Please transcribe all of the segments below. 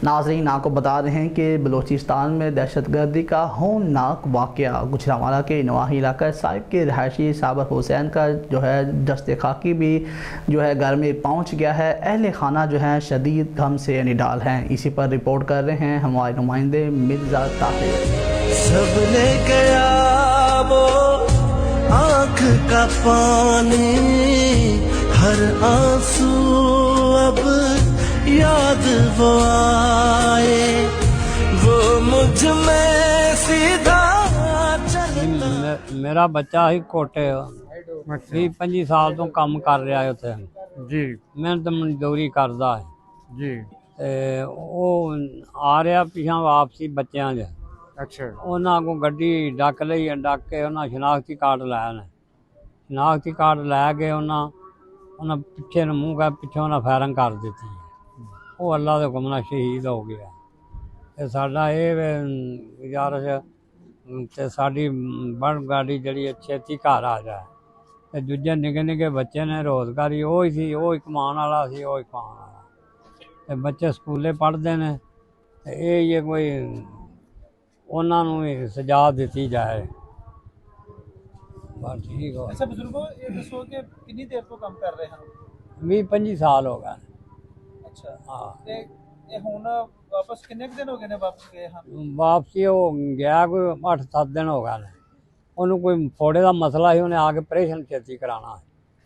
नाज़रीन, आपको बता रहे हैं कि बलूचिस्तान में दहशतगर्दी का होलनाक वाक़या गुजरांवाला के नवाही इलाका साहिब के रहायशी साबर हुसैन का जो है दस्ते खाकी भी जो है घर में पहुँच गया है। अहले खाना जो है शदीद गम से निडाल हैं। इसी पर रिपोर्ट कर रहे हैं हमारे नुमाइंदे मिर्ज़ा ताहिर। सब ले गया वो आँख का पानी, हर आंसू अब याद वो आए, वो मुझ में सीधा चलता। मेरा बच्चा ही कोटे 20-25 साल तो काम कर रहा है उत्थे जी मेहनत मजदूरी करदा है जी। ते ਉਹ ਆ ਰਿਹਾ ਪਿਛਾਂ ਵਾਪਸੀ ਬੱਚਿਆਂ ਦੇ। अच्छा ਉਹਨਾਂ ਕੋ ਗੱਡੀ ਡੱਕ ਲਈ, ਡੱਕ ਕੇ ਉਹਨਾਂ ਸ਼ਨਾਖਤੀ ਕਾਰਡ ਲਾਇਆ ਨੇ। ਸ਼ਨਾਖਤੀ ਕਾਰਡ ਲੈ ਕੇ ਉਹਨਾਂ ਪਿੱਛੇ ਨੂੰ ਮੂੰਹ ਕਰ ਪਿੱਛੋਂ ਉਹਨਾਂ ਫਾਇਰਿੰਗ ਕਰ ਦਿੱਤੀ। ਉਹ ਅੱਲਾ ਦੇ ਹੁਕਮ ਨਾਲ ਸ਼ਹੀਦ ਹੋ ਗਿਆ। ਤੇ ਸਾਡਾ ਇਹ ਗੁਜ਼ਾਰਿਸ਼ ਤੇ ਸਾਡੀ ਬੜ ਗਾੜੀ ਜਿਹੜੀ ਛੇਤੀ ਘਰ ਆ ਜਾਏ। ਤੇ ਦੂਜੇ ਨਿੱਕੇ ਨਿੱਕੇ ਬੱਚੇ ਨੇ, ਰੋਜ਼ਗਾਰੀ ਉਹ ਹੀ ਸੀ, ਉਹ ਹੀ ਕਮਾਉਣ ਵਾਲਾ ਸੀ, ਉਹ ਹੀ ਖਾਣ ਵਾਲਾ। ਤੇ ਬੱਚੇ ਸਕੂਲੇ ਪੜ੍ਹਦੇ ਨੇ। ਤੇ ਇਹ ਕੋਈ ਉਹਨਾਂ ਨੂੰ ਵੀ ਸਜ਼ਾ ਦਿੱਤੀ ਜਾਏ। ਬਸ ਠੀਕ ਹੋ। ਅੱਛਾ ਬਜ਼ੁਰਗੋ, ਇਹ ਦੱਸੋ ਕਿ ਕਿੰਨੀ ਦੇਰ ਤੋਂ ਕੰਮ ਕਰ ਰਹੇ ਹਨ? 20-25 ਸਾਲ ਹੋ ਗਏ। ਅੱਛਾ, ਹਾਂ, ਤੇ ਇਹ ਹੁਣ ਵਾਪਸ ਕਿੰਨੇ ਕੁ ਦਿਨ ਹੋ ਗਏ ਨੇ ਵਾਪਸ ਗਏ ਹਨ? ਵਾਪਸੀ ਉਹ ਗਿਆ ਕੋਈ 8-7 ਦਿਨ ਹੋ ਗਏ ਨੇ। ਉਹਨੂੰ ਕੋਈ ਫੋੜੇ ਦਾ ਮਸਲਾ ਸੀ, ਉਹਨੇ ਆ ਕੇ ਆਪਰੇਸ਼ਨ ਛੇਤੀ ਕਰਾਉਣਾ।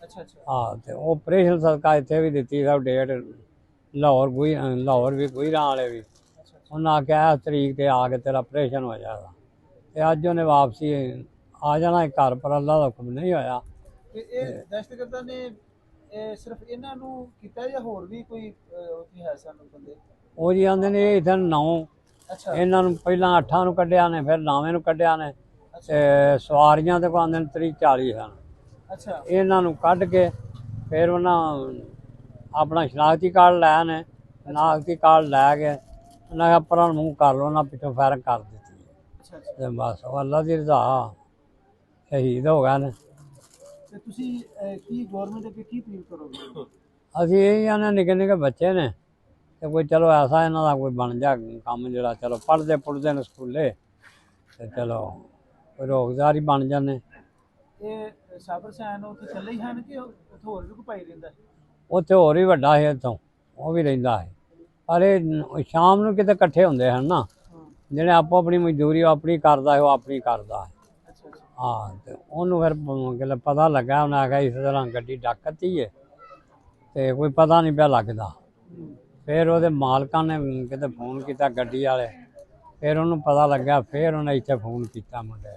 ਅੱਛਾ ਅੱਛਾ। ਹਾਂ, ਤੇ ਉਹ ਆਪਰੇਸ਼ਨ ਸਦਕਾ ਇੱਥੇ ਵੀ ਦਿੱਤੀ ਸਭ ਡੇਟ। ਲਾਹੌਰ ਵੀ ਗੁਜਰਾਂ ਵਾਲੇ ਵੀ ਉਹਨਾਂ ਆਖਿਆ ਇਸ ਤਰੀਕ ਤੇ ਆ ਕੇ ਤੇਰਾ ਆਪਰੇਸ਼ਨ ਹੋ ਜਾਏਗਾ। ਤੇ ਅੱਜ ਉਹਨੇ ਵਾਪਸੀ ਆ ਜਾਣਾ ਘਰ, ਪਰ ਅੱਲਾ ਦਾ ਹੁਕਮ ਨਹੀਂ ਹੋਇਆ। ਤੇ ਇਹ ਦਹਿਸ਼ਤਗਰਦਾਂ ਨੇ ਇਹ ਸਿਰਫ ਇਹਨਾਂ ਨੂੰ ਕੀਤਾ ਜਾਂ ਹੋਰ ਵੀ ਕੋਈ ਉੱਥੇ ਹੈ ਸਾਨੂੰ ਬੰਦੇ? ਉਹ ਜੀ ਆਂਦੇ ਨੇ ਇਹ ਇੱਥੇ 9 ਅੱਛਾ ਇਹਨਾਂ ਨੂੰ ਪਹਿਲਾਂ 8 ਨੂੰ ਕੱਢਿਆ ਨੇ, ਫਿਰ 9ਵੇਂ ਨੂੰ ਕੱਢਿਆ ਨੇ। ਤੇ ਸਵਾਰੀਆਂ ਤੇ ਆਂਦੇ ਨੇ 30-40 ਹਨ। ਅੱਛਾ ਇਹਨਾਂ ਨੂੰ ਕੱਢ ਕੇ ਫਿਰ ਉਹਨਾਂ ਆਪਣਾ ਸ਼ਨਾਖਤੀ ਕਾਰਡ ਲੈ ਨੇ। ਸ਼ਨਾਖਤੀ ਕਾਰਡ ਲੈ ਕੇ ਉਹਨਾਂ ਦਾ ਪਰਾਂ ਮੂੰਹ ਕਰ ਲਓ, ਉਹਨਾਂ ਪਿੱਛੋਂ ਫਾਇਰਿੰਗ ਕਰ ਦਿੱਤੀ। ਅੱਛਾ ਅੱਛਾ। ਤੇ ਬਸ ਉਹ ਅੱਲਾ ਦੀ ਰਜ਼ਾ ਸ਼ਹੀਦ ਹੋ ਗਏ ਨੇ। ਤੇ ਤੁਸੀਂ ਕੀ ਗਵਰਨਮੈਂਟ ਅੱਗੇ ਕੀ ਅਪੀਲ ਕਰੋਗੇ? ਅਸੀਂ ਇਹ ਆਨੇ ਨਿੱਕੇ ਨਿੱਕੇ ਬੱਚੇ ਨੇ ਤੇ ਕੋਈ ਚਲੋ ਐਸਾ ਇਹਨਾਂ ਦਾ ਕੋਈ ਬਣ ਜਾ ਕੰਮ, ਜਿਹੜਾ ਚਲੋ ਪੜ੍ਹਦੇ ਪੁੜ੍ਹਦੇ ਨੇ ਸਕੂਲੇ, ਤੇ ਚਲੋ ਕੋਈ ਰੋਜ਼ਗਾਰ ਹੀ ਬਣ ਜਾਂਦੇ। ਇਹ ਸਾਬਰ ਸੈਨ ਉੱਥੇ ਚੱਲੇ ਹੀ ਹਨ ਕਿ ਉੱਥੇ ਹੋਰ ਵੀ ਕੋਈ ਭਾਈ ਰਹਿੰਦਾ? ਉੱਥੇ ਹੋਰ ਵੀ ਵੱਡਾ ਹੈ ਇੱਥੋਂ, ਉਹ ਵੀ ਰਹਿੰਦਾ ਹੈ। ਪਰ ਇਹ ਸ਼ਾਮ ਨੂੰ ਕਿਤੇ ਇਕੱਠੇ ਹੁੰਦੇ ਹਨ ਨਾ, ਜਿਹੜੇ ਆਪੋ ਆਪਣੀ ਮਜ਼ਦੂਰੀ ਆਪਣੀ ਕਰਦਾ ਹੈ, ਉਹ ਆਪਣੀ ਕਰਦਾ ਹੈ। ਅੱਛਾ ਅੱਛਾ। ਹਾਂ, ਤੇ ਉਹਨੂੰ ਫਿਰ ਪਤਾ ਲੱਗਾ, ਉਹਨੇ ਆਖਿਆ ਇਸ ਤਰ੍ਹਾਂ ਗੱਡੀ ਡੱਕਤੀ ਹੈ ਤੇ ਕੋਈ ਪਤਾ ਨਹੀਂ ਪਿਆ ਲੱਗਦਾ। ਫਿਰ ਉਹਦੇ ਮਾਲਕਾਂ ਨੇ ਕਿਤੇ ਫੋਨ ਕੀਤਾ ਗੱਡੀ ਵਾਲੇ, ਫਿਰ ਉਹਨੂੰ ਪਤਾ ਲੱਗਾ, ਫਿਰ ਉਹਨੇ ਇੱਥੇ ਫੋਨ ਕੀਤਾ ਮੁੰਡੇ।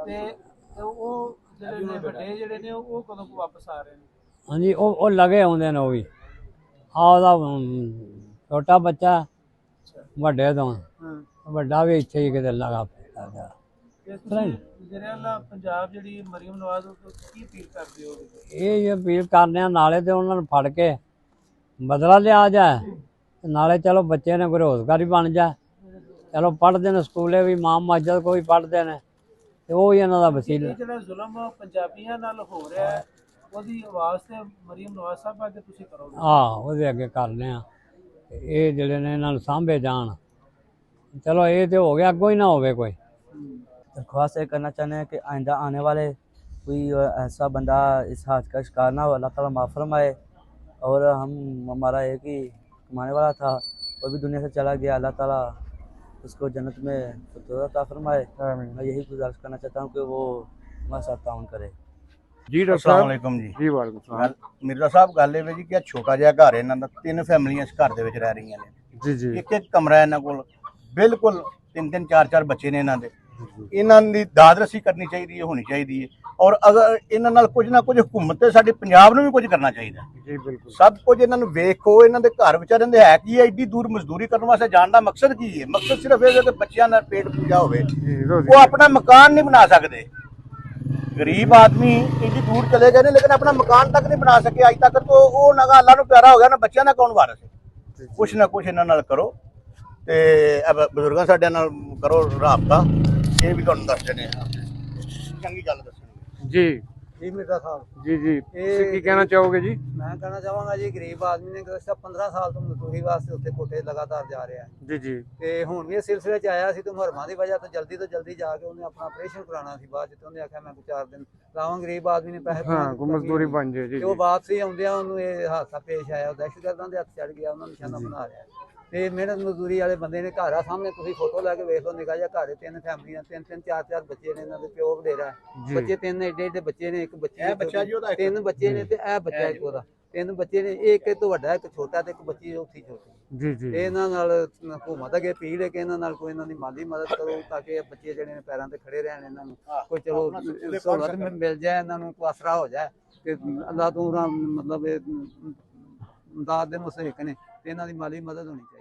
ਤੇ ਉਹ ਜਿਹੜੇ ਨੇ ਵੱਡੇ ਜਿਹੜੇ ਨੇ ਉਹ ਕਦੋਂ ਕੁ ਵਾਪਸ ਆ ਰਹੇ ਨੇ? ਹਾਂਜੀ, ਉਹ ਲਗੇ ਆਉਂਦੇ ਨੇ। ਉਹ ਵੀ ਉਹਦਾ ਛੋਟਾ ਬੱਚਾ ਵੱਡੇ ਤੋਂ, ਵੱਡਾ ਵੀ ਇੱਥੇ ਹੀ ਕਿਤੇ ਲਗਾ ਪਿਆ। ਤੇ ਤੁਸੀਂ ਗੁਜਰਾਂਵਾਲਾ ਪੰਜਾਬ ਜਿਹੜੀ ਮਰੀਮ ਨਵਾਜ਼ ਉਹ ਕੀ ਅਪੀਲ ਕਰਦੇ ਹੋ? ਇਹ ਅਪੀਲ ਕਰਦੇ ਆ ਨਾਲੇ ਤੇ ਉਹਨਾਂ ਨੂੰ ਫੜ ਕੇ ਬਦਲਾ ਲਿਆ ਜਾਏ, ਨਾਲੇ ਚਲੋ ਬੱਚੇ ਨੇ ਕੋਈ ਰੋਜ਼ਗਾਰ ਹੀ ਬਣ ਜਾ। ਚਲੋ ਪੜ੍ਹਦੇ ਨੇ ਸਕੂਲੇ ਵੀ, ਮਾਂ ਮਸਜਿਦ ਕੋਈ ਪੜ੍ਹਦੇ ਨੇ, ਤੇ ਉਹ ਹੀ ਇਹਨਾਂ ਦਾ ਵਸੀਲਾ। ਜਿਹੜਾ ਜ਼ੁਲਮ ਪੰਜਾਬੀਆਂ ਨਾਲ ਹੋ ਰਿਹਾ ਹੈ, ਉਹਦੀ ਆਵਾਜ਼ ਤੇ ਮਰੀਮ ਨਵਾਜ਼ ਸਾਹਿਬ ਅੱਗੇ ਤੁਸੀਂ ਕਰੋਗੇ? ਹਾਂ, ਉਹਦੇ ਅੱਗੇ ਕਰਨੇ ਆ। ਇਹ ਜਿਹੜੇ ਨੇ ਇਹਨਾਂ ਨੂੰ ਸਾਂਭੇ ਜਾਣ। चलो ये तो हो गया, अगो ही ना होवे कोई। दरख्वास्त ये करना चाहते हैं कि आइंदा आने वाले कोई ऐसा बंदा इस हाथ का शिकार ना हो, अल्लाह ताला माफ़ फरमाए। और हमारा एक ही कमाने वाला था, वो भी दुनिया से चला गया, अल्लाह ताला उसको जन्नत में अता फरमाए। मैं यही गुजारिश करना चाहता हूँ कि वो हमारे साथ ताउन करे। जी डॉक्टर अस्सलाम साहब। वालेकुम जी। जी वालेकुम सलाम। मिर्जा साहब गल ਇਹ ਜੀ ਕਿ ਛੋਟਾ ਜਿਹਾ ਘਰ ਇਹਨਾਂ ਦਾ, 3 ਫੈਮਲੀਆਂ ਇਸ ਘਰ ਦੇ ਵਿੱਚ ਰਹਿ ਰਹੀਆਂ ਨੇ। जी जी ਇੱਕ ਇੱਕ ਕਮਰਾ ਇਹਨਾਂ ਕੋਲ, ਬਿਲਕੁਲ 3-3 4-4 ਬੱਚੇ ਨੇ ਇਹਨਾਂ ਦੇ। ਇਹਨਾਂ ਦੀ ਦਾਦਰਸੀ ਕਰਨੀ ਚਾਹੀਦੀ ਹੈ, ਹੋਣੀ ਚਾਹੀਦੀ ਹੈ। ਔਰ ਅਗਰ ਇਹਨਾਂ ਨਾਲ ਕੁਝ ਨਾ ਕੁਝ ਹੁਕੂਮਤ ਤੇ ਸਾਡੇ ਪੰਜਾਬ ਨੂੰ ਵੀ ਕੁਝ ਕਰਨਾ ਚਾਹੀਦਾ। जी बिल्कुल। ਸਭ ਕੁਝ ਇਹਨਾਂ ਨੂੰ ਵੇਖੋ, ਇਹਨਾਂ ਦੇ ਘਰ ਵਿਚਾਰਿਆਂ ਦੇ ਹੈ ਕੀ ਹੈ, ਐਡੀ ਦੂਰ ਮਜ਼ਦੂਰੀ ਕਰਨ ਵਾਸਤੇ ਜਾਣ ਦਾ ਮਕਸਦ ਕੀ ਹੈ? ਮਕਸਦ ਸਿਰਫ ਇਹ ਹੈ ਕਿ ਬੱਚਿਆਂ ਦਾ ਪੇਟ ਪੂਜਾ ਹੋਵੇ। ਉਹ ਆਪਣਾ ਮਕਾਨ ਨਹੀਂ ਬਣਾ ਸਕਦੇ। गरीब आदमी इतनी दूर चले गए ने, लेकिन अपना मकान तक नहीं बना सके अज तक। तो वो ना अल्लाह नूं प्यारा हो गया ना, बच्चों का कौन वारस है? कुछ ना कुछ इन्हां नाल करो ते बजुर्गां साडे नाल करो राबता। ये भी तुहानूं दस देने चंगी गल दसणगे। जी ਜੀ ਮਿਰਜ਼ਾ ਸਾਹਿਬ ਜੀ ਜੀ ਤੁਸੀਂ ਇਹ ਕੀ ਕਹਿਣਾ ਚਾਹੋਗੇ ਜੀ? ਮੈਂ ਕਹਿਣਾ ਚਾਹਾਂਗਾ ਜੀ ਗਰੀਬ ਆਦਮੀ ਨੇ ਕਿ 15 ਸਾਲ ਤੋਂ ਮਜ਼ਦੂਰੀ ਵਾਸਤੇ ਉੱਥੇ ਕੋਟੇ ਲਗਾਤਾਰ ਜਾ ਰਿਹਾ ਹੈ ਜੀ ਜੀ ਤੇ ਹੁਣ ਵੀ ਇਸ ਸਿਲਸਿਲੇ 'ਚ ਆਇਆ ਸੀ ਤੇ ਮੁਹਰਮਾਂ ਦੀ ਵਜ੍ਹਾ ਤੋਂ ਜਲਦੀ ਜਾ ਕੇ ਉਹਨੇ ਆਪਣਾ ਆਪਰੇਸ਼ਨ ਕਰਾਉਣਾ ਸੀ ਬਾਅਦ 'ਚ ਤੇ ਉਹਨੇ ਆਖਿਆ ਮੈਂ ਕੋਈ 4 ਦਿਨ ਲਾਵਾਂ ਗਰੀਬ ਆਦਮੀ ਨੇ ਪੈਸੇ ਹਾਂ ਕੋਈ ਮਜ਼ਦੂਰੀ ਬਣ ਜਾਏ ਜੀ ਤੇ ਉਹ ਵਾਪਸੀ ਆਉਂਦਿਆਂ ਉਹਨੂੰ ਇਹ ਹਾਦਸਾ ਪੇਸ਼ ਆਇਆ। ਉਹ ਦਹਿਸ਼ਤਗਰਦਾਂ ਦੇ ਹੱਥ ਚੜ ਗਿਆ, ਉਹਨਾਂ ਨੂੰ ਨਿਸ਼ਾਨਾ ਬਣਾ ਲਿਆ ਤੇ ਮਿਹਨਤ ਮਜ਼ਦੂਰੀ ਵਾਲੇ ਬੰਦੇ ਨੇ ਘਰ ਆ ਸਾਹਮਣੇ ਤੁਸੀਂ ਫੋਟੋ ਲੈ ਕੇ ਵੇਖ ਲਓ, ਨਿਕਾ ਜਿਹਾ ਘਰ 3 ਫੈਮਲੀਆਂ 3 4 ਬੱਚੇ ਨੇ, ਇਹਨਾਂ ਦੇ ਪਿਓ ਵਡੇਰਾ ਬੱਚੇ 3 ਏਡੇ ਬੱਚੇ ਨੇ, ਇੱਕ ਬੱਚੀ ਬੱਚਾ ਜੀ ਉਹਦਾ 3 ਬੱਚੇ ਨੇ ਤੇ ਇਹ ਬੱਚਾ ਇੱਕ ਉਹਦਾ 3 ਬੱਚੇ ਨੇ, ਇੱਕ ਇਹ ਤੋਂ ਵੱਡਾ ਇੱਕ ਛੋਟਾ ਤੇ ਇੱਕ ਬੱਚੀ ਉੱਥੀ ਛੋਟੀ। ਜੀ ਜੀ ਇਹਨਾਂ ਨਾਲ ਹਕੂਮਤ ਅੱਗੇ ਅਪੀਲ ਹੈ ਕਿ ਇਹਨਾਂ ਨਾਲ ਕੋਈ ਇਹਨਾਂ ਦੀ ਮਾਲੀ ਮਦਦ ਕਰੋ ਤਾਂ ਕਿ ਇਹ ਬੱਚੇ ਜਿਹੜੇ ਨੇ ਪੈਰਾਂ ਤੇ ਖੜੇ ਰਹਿਣ, ਇਹਨਾਂ ਨੂੰ ਕੋਈ ਚਲੋ ਸਹੂਲਤ ਮਿਲ ਜਾਏ, ਇਹਨਾਂ ਨੂੰ ਕੋਈ ਆਸਰਾ ਹੋ ਜਾਏ ਕਿ ਅੱਲਾਹ ਤੋਂ ਮਤਲਬ ਇਹ ਇਮਦਾਦ ਦੇ ਮੁਸਤਹਿਕ ਨੇ ਤੇ ਇਹਨਾਂ ਦੀ ਮਾਲੀ ਮਦਦ ਹੋਣੀ ਚਾਹੀਦੀ।